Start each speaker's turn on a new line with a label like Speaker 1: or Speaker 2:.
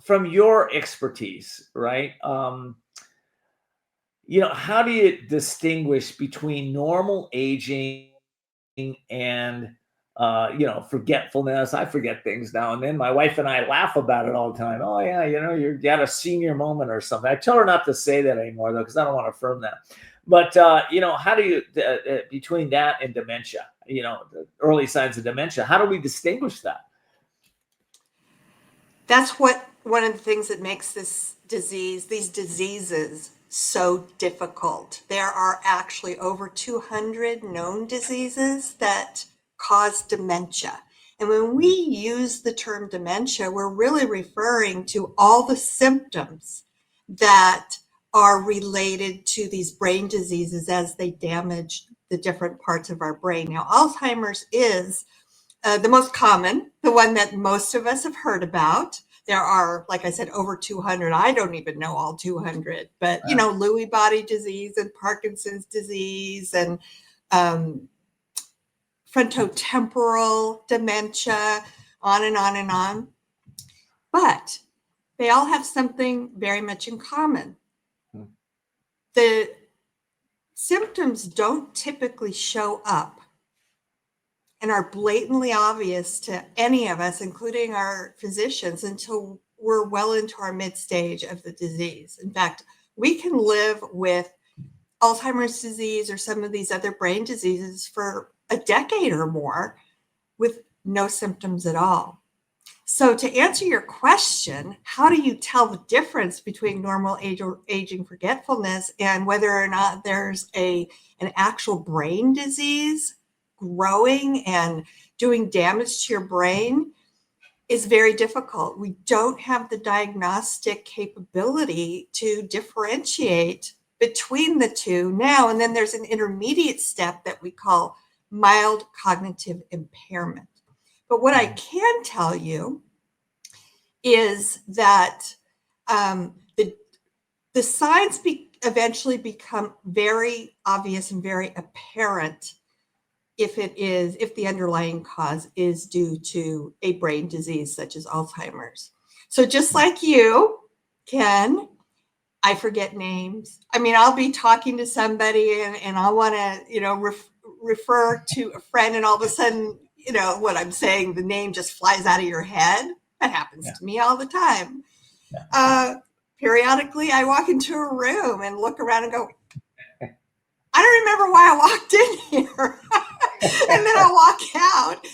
Speaker 1: from your expertise, right? How do you distinguish between normal aging and forgetfulness? I forget things now and then. My wife and I laugh about it all the time. Oh yeah, you had a senior moment or something. I tell her not to say that anymore though, because I don't want to affirm that. But how do you between that and dementia? The early signs of dementia. How do we distinguish that?
Speaker 2: That's one of the things that makes these diseases so difficult. There are actually over 200 known diseases that cause dementia. And when we use the term dementia, we're really referring to all the symptoms that are related to these brain diseases as they damage the different parts of our brain. Now, Alzheimer's is the most common, the one that most of us have heard about. There are, like I said, over 200. I don't even know all 200, but Lewy body disease and Parkinson's disease and frontotemporal dementia, on and on and on. But they all have something very much in common. The symptoms don't typically show up and are blatantly obvious to any of us, including our physicians, until we're well into our mid-stage of the disease. In fact, we can live with Alzheimer's disease or some of these other brain diseases for a decade or more with no symptoms at all. So to answer your question, how do you tell the difference between normal aging forgetfulness and whether or not there's an actual brain disease growing and doing damage to your brain is very difficult. We don't have the diagnostic capability to differentiate between the two now. And then there's an intermediate step that we call mild cognitive impairment. But what I can tell you is that the signs eventually become very obvious and very apparent if the underlying cause is due to a brain disease such as Alzheimer's. So just like you, Ken, I forget names. I mean, I'll be talking to somebody and I want to, refer to a friend, and all of a sudden, what I'm saying, the name just flies out of your head. That happens to me all the time. Periodically, I walk into a room and look around and go, I don't remember why I walked in here. And then I walk out